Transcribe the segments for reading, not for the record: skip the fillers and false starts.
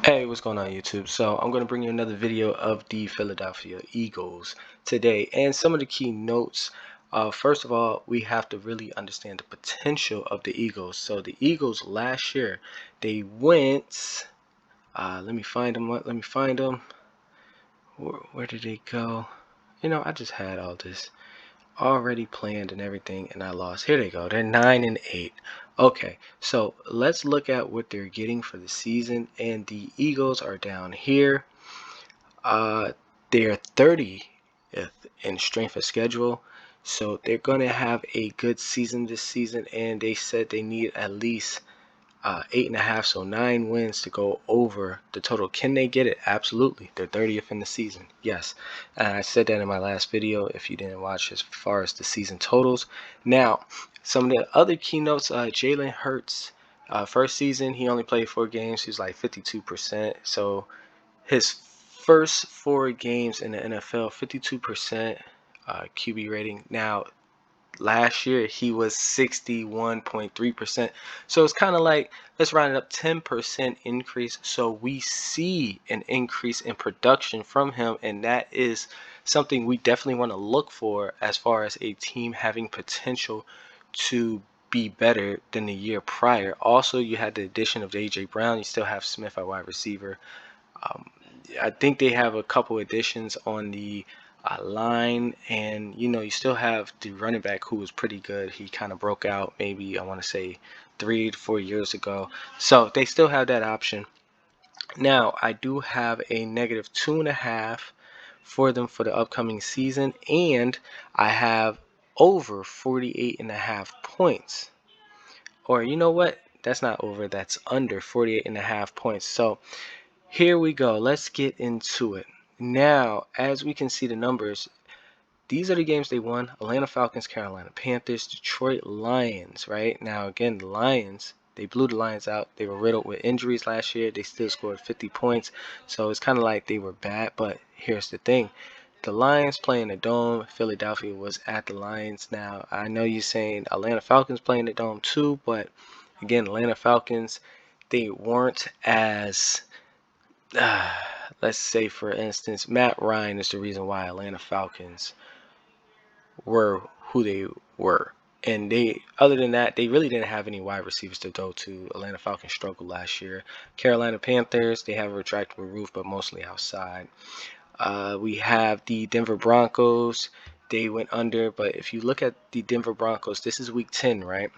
Hey, what's going on YouTube? So I'm going to bring you another video of the Philadelphia Eagles today and some of the key notes. First of all, we have to really understand the potential of the Eagles. So the Eagles last year, they went, let me find them. Let me find them. Where did they go? I just had all this already planned and everything, and I lost. Here they go. They're 9-8. Okay, so let's look at what they're getting for the season, and the Eagles are down here. They're 30th in strength of schedule, so they're gonna have a good season this season, and they said they need at least 8.5, so 9 wins to go over the total. Can they get it? Absolutely. They're 30th in the season. Yes. And I said that in my last video if you didn't watch, as far as the season totals. Now, some of the other keynotes, Jalen Hurts, first season, he only played 4 games. He was like 52%. So his first 4 games in the NFL, 52% QB rating. Now, last year he was 61.3%, so it's kind of like, let's round it up, 10% increase. So we see an increase in production from him, and that is something we definitely want to look for as far as a team having potential to be better than the year prior. Also, you had the addition of AJ Brown. You still have Smith at wide receiver. I think they have a couple additions on the line, and you still have the running back who was pretty good. He kind of broke out, maybe I want to say 3 to 4 years ago. So they still have that option. Now I do have a negative 2.5 for them for the upcoming season, and I have over 48.5 points. Or you know what? That's not over. That's under 48.5 points. So here we go. Let's get into it. Now, as we can see the numbers, these are the games they won. Atlanta Falcons, Carolina Panthers, Detroit Lions, right? Now, again, the Lions, they blew the Lions out. They were riddled with injuries last year. They still scored 50 points. So it's kind of like they were bad. But here's the thing. The Lions playing the Dome. Philadelphia was at the Lions. Now, I know you're saying Atlanta Falcons playing the Dome too. But again, Atlanta Falcons, they weren't as let's say, for instance, Matt Ryan is the reason why Atlanta Falcons were who they were. And they, other than that, they really didn't have any wide receivers to go to. Atlanta Falcons struggled last year. Carolina Panthers, they have a retractable roof, but mostly outside. We have the Denver Broncos. They went under, but if you look at the Denver Broncos, this is week 10, right?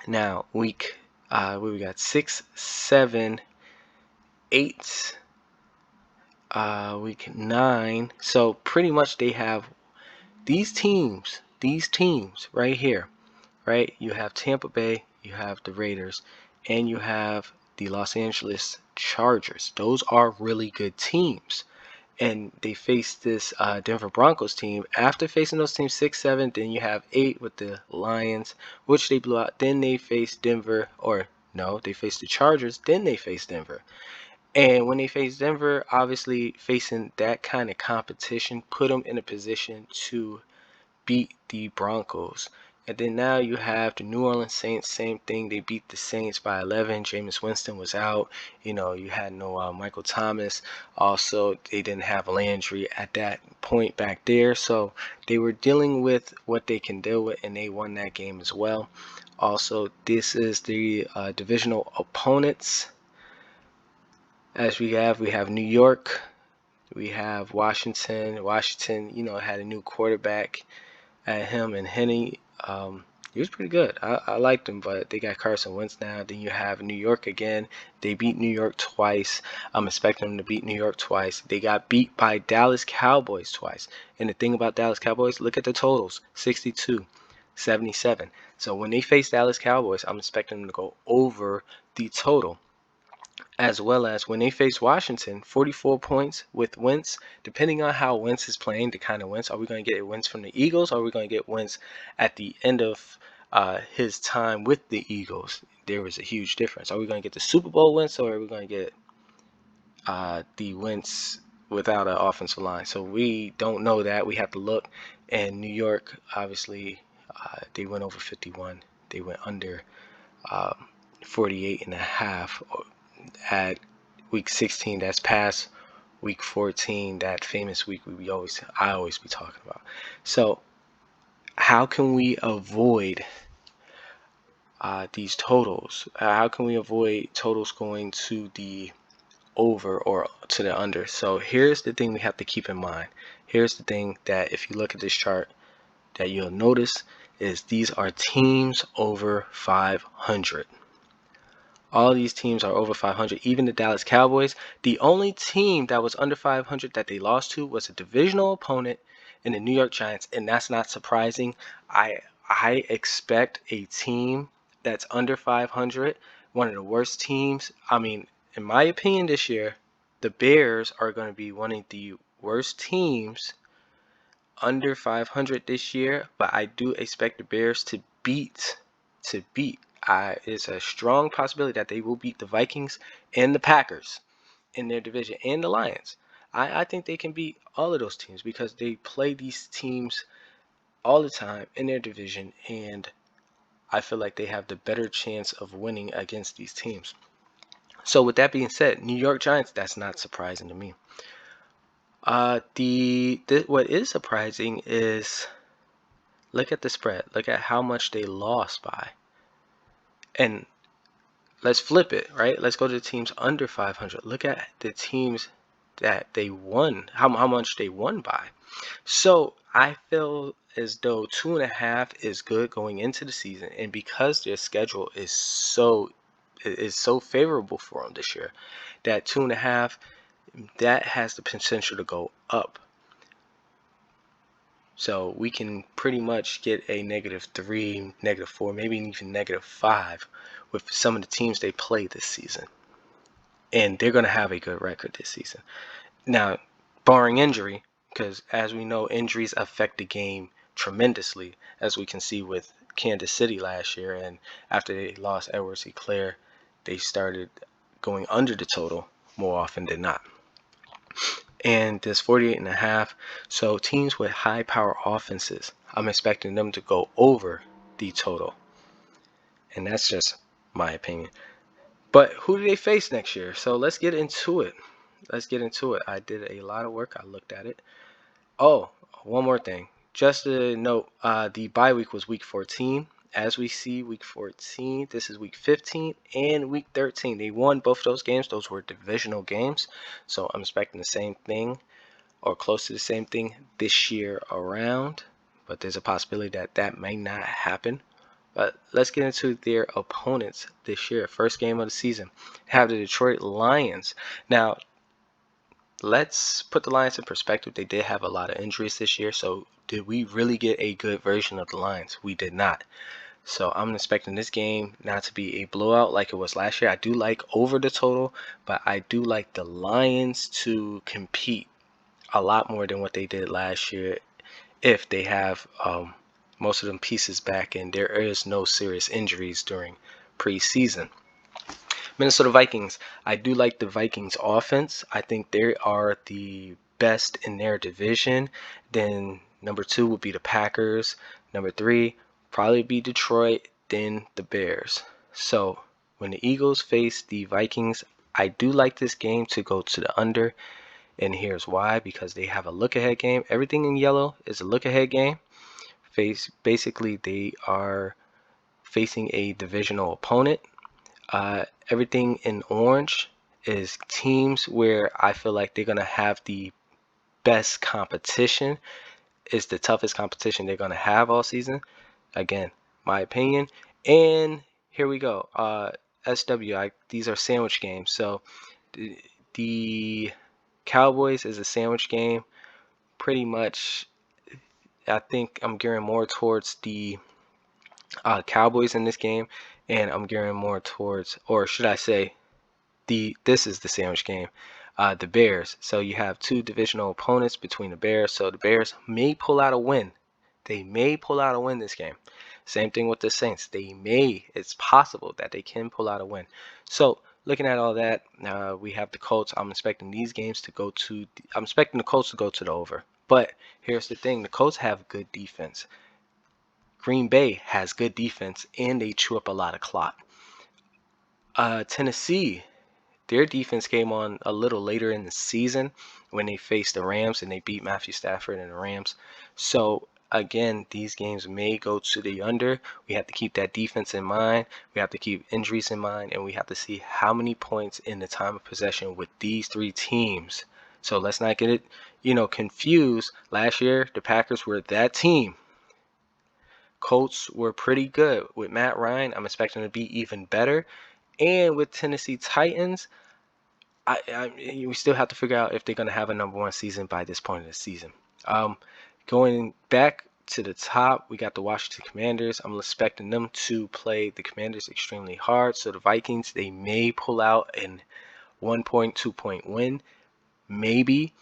Now, week, what we got? 6, 7, 8. Week 9. So pretty much they have these teams right here, right? You have Tampa Bay, you have the Raiders, and you have the Los Angeles Chargers. Those are really good teams. And they face this Denver Broncos team. After facing those teams 6, 7, then you have 8 with the Lions, which they blew out. Then they face Denver, or no, they face the Chargers. Then they face Denver. And when they face Denver, obviously facing that kind of competition put them in a position to beat the Broncos. And then now you have the New Orleans Saints, same thing. They beat the Saints by 11. Jameis Winston was out. You had no Michael Thomas. Also, they didn't have Landry at that point back there. So they were dealing with what they can deal with, and they won that game as well. Also, this is the divisional opponents. As we have New York, we have Washington. Washington, had a new quarterback at him, and Henny. He was pretty good. I liked him, but they got Carson Wentz now. Then you have New York again. They beat New York twice. I'm expecting them to beat New York twice. They got beat by Dallas Cowboys twice. And the thing about Dallas Cowboys, look at the totals: 62, 77. So when they face Dallas Cowboys, I'm expecting them to go over the total. As well as when they face Washington, 44 points with Wentz. Depending on how Wentz is playing, the kind of Wentz, are we going to get Wentz from the Eagles, or are we going to get Wentz at the end of his time with the Eagles? There is a huge difference. Are we going to get the Super Bowl Wentz, or are we going to get the Wentz without an offensive line? So we don't know that. We have to look. And New York, obviously, they went over 51. They went under 48.5 at week 16 that's past week 14, that famous week I always be talking about. So how can we avoid these totals? How can we avoid totals going to the over or to the under? So here's the thing we have to keep in mind. Here's the thing that if you look at this chart that you'll notice is these are teams over 500. All these teams are over 500. Even the Dallas Cowboys, the only team that was under 500 that they lost to was a divisional opponent in the New York Giants, and that's not surprising. I expect a team that's under 500, one of the worst teams. I mean, in my opinion this year, the Bears are going to be one of the worst teams under 500 this year, but I do expect the Bears to beat. It's a strong possibility that they will beat the Vikings and the Packers in their division and the Lions. I think they can beat all of those teams because they play these teams all the time in their division, and I feel like they have the better chance of winning against these teams. So with that being said, New York Giants, that's not surprising to me. What is surprising is look at the spread. Look at how much they lost by. And let's flip it, right? Let's go to the teams under 500. Look at the teams that they won, how much they won by. So I feel as though 2.5 is good going into the season, and because their schedule is so favorable for them this year, that 2.5 that has the potential to go up. So we can pretty much get a -3, -4, maybe even -5 with some of the teams they play this season. And they're going to have a good record this season. Now, barring injury, because as we know, injuries affect the game tremendously, as we can see with Kansas City last year. And after they lost Edwards-Helaire, they started going under the total more often than not. And there's 48.5. So teams with high power offenses, I'm expecting them to go over the total. And that's just my opinion. But who do they face next year? So let's get into it. I did a lot of work. I looked at it. Oh, one more thing. Just a note, the bye week was week 14. As we see, week 14, this is week 15 and week 13. They won both those games. Those were divisional games. So I'm expecting the same thing or close to the same thing this year around. But there's a possibility that that may not happen. But let's get into their opponents this year. First game of the season. Have the Detroit Lions. Now, let's put the Lions in perspective. They did have a lot of injuries this year. So did we really get a good version of the Lions? We did not. So I'm expecting this game not to be a blowout like it was last year. I do like over the total, but I do like the Lions to compete a lot more than what they did last year if they have most of them pieces back and there is no serious injuries during preseason. Minnesota Vikings. I do like the Vikings offense. I think they are the best in their division. Then number 2 would be the Packers. Number 3 probably be Detroit, then the Bears. So when the Eagles face the Vikings, I do like this game to go to the under. And here's why, because they have a look-ahead game. Everything in yellow is a look-ahead game. Basically, they are facing a divisional opponent. Everything in orange is teams where I feel like they're going to have the best competition. It's the toughest competition they're going to have all season. Again, my opinion. And here we go. SW, these are sandwich games. So the Cowboys is a sandwich game. Pretty much, I think I'm gearing more towards the Cowboys in this game, and I'm gearing more towards, or should I say, this is the sandwich game, the Bears. So you have 2 divisional opponents between the Bears. So the Bears may pull out a win. They may pull out a win this game. Same thing with the Saints. It's possible that they can pull out a win. So looking at all that, we have the Colts. I'm expecting the Colts to go to the over. But here's the thing. The Colts have good defense. Green Bay has good defense, and they chew up a lot of clock. Tennessee their defense came on a little later in the season when they faced the Rams and they beat Matthew Stafford and the Rams. So again, these games may go to the under. We have to keep that defense in mind. We have to keep injuries in mind, and we have to see how many points in the time of possession with these three teams. So let's not get it, confused. Last year, the Packers were that team. Colts were pretty good. With Matt Ryan, I'm expecting to be even better. And with Tennessee Titans, we still have to figure out if they're going to have a #1 season by this point of the season. Going back to the top, we got the Washington Commanders. I'm expecting them to play the Commanders extremely hard. So the Vikings, they may pull out an 1-point, 2-point win, maybe.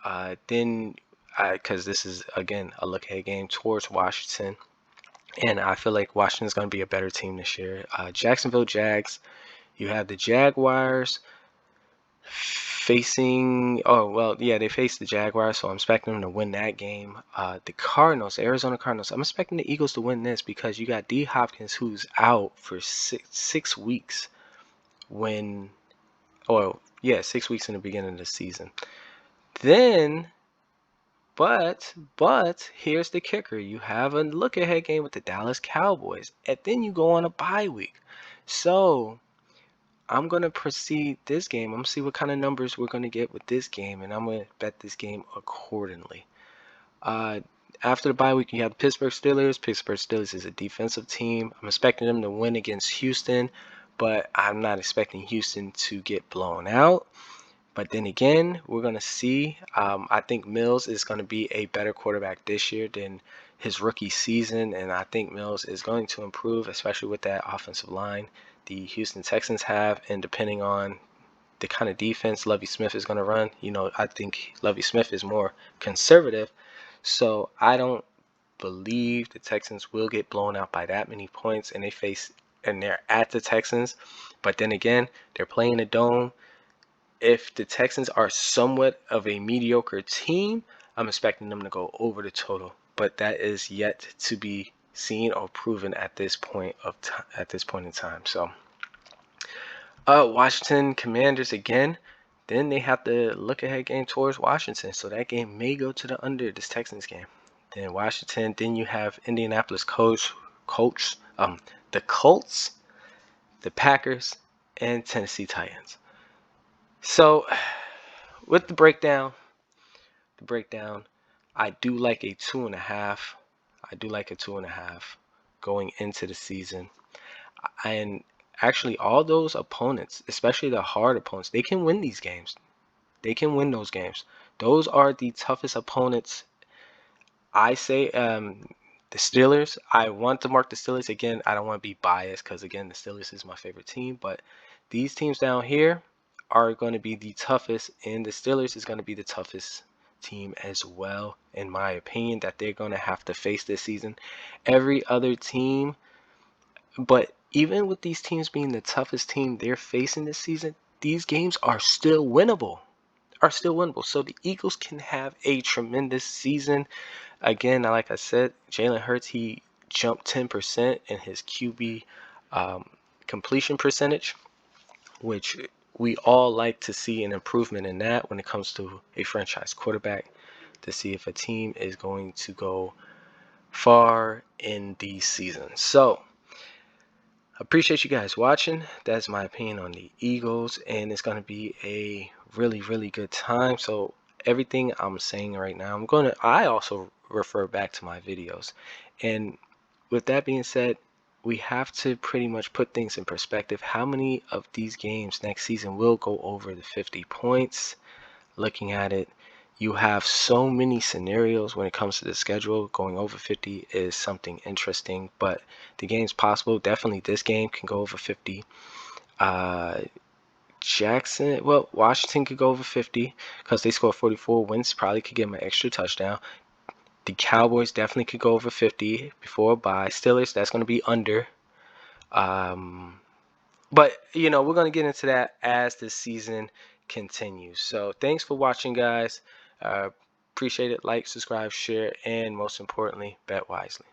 Because this is, again, a look-ahead game towards Washington. And I feel like Washington's going to be a better team this year. Jacksonville Jags, you have the Jaguars facing, they faced the Jaguars, so I'm expecting them to win that game. The Cardinals, Arizona Cardinals, I'm expecting the Eagles to win this because you got D Hopkins, who's out for six weeks 6 weeks in the beginning of the season. Then, but here's the kicker. You have a look-ahead game with the Dallas Cowboys, and then you go on a bye week. So I'm going to proceed this game. I'm going to see what kind of numbers we're going to get with this game, and I'm going to bet this game accordingly. After the bye week, you have the Pittsburgh Steelers. Pittsburgh Steelers is a defensive team. I'm expecting them to win against Houston, but I'm not expecting Houston to get blown out. But then again, we're going to see. I think Mills is going to be a better quarterback this year than his rookie season, and I think Mills is going to improve, especially with that offensive line the Houston Texans have, and depending on the kind of defense Lovie Smith is going to run, I think Lovie Smith is more conservative, so I don't believe the Texans will get blown out by that many points, and they're at the Texans, but then again, they're playing a dome. If the Texans are somewhat of a mediocre team, I'm expecting them to go over the total, but that is yet to be seen or proven at this point in time. So Washington Commanders again, then they have the look ahead game towards Washington, so that game may go to the under, this Texans game. Then Washington, then you have Indianapolis Colts, the Colts, the Packers, and Tennessee Titans. So with the breakdown, I do like a 2.5. Going into the season. And actually, all those opponents, especially the hard opponents, they can win these games. They can win those games. Those are the toughest opponents. I say the Steelers. I want to mark the Steelers. Again, I don't want to be biased because, again, the Steelers is my favorite team. But these teams down here are going to be the toughest, and the Steelers is going to be the toughest team as well, in my opinion, that they're going to have to face this season. Every other team, but even with these teams being the toughest team they're facing this season, these games are still winnable. So the Eagles can have a tremendous season. Again, like I said, Jalen Hurts, he jumped 10% in his QB completion percentage, which we all like to see an improvement in that when it comes to a franchise quarterback, to see if a team is going to go far in the season. So appreciate you guys watching. That's my opinion on the Eagles, and it's going to be a really, really good time. So everything I'm saying right now, I also refer back to my videos. And with that being said, we have to pretty much put things in perspective. How many of these games next season will go over the 50 points? Looking at it, you have so many scenarios when it comes to the schedule. Going over 50 is something interesting, but the game's possible. Definitely this game can go over 50. Washington could go over 50 because they scored 44 wins. Probably could give them an extra touchdown. The Cowboys definitely could go over 50 before a bye. Steelers, that's going to be under. But, we're going to get into that as the season continues. So thanks for watching, guys. Appreciate it. Like, subscribe, share, and most importantly, bet wisely.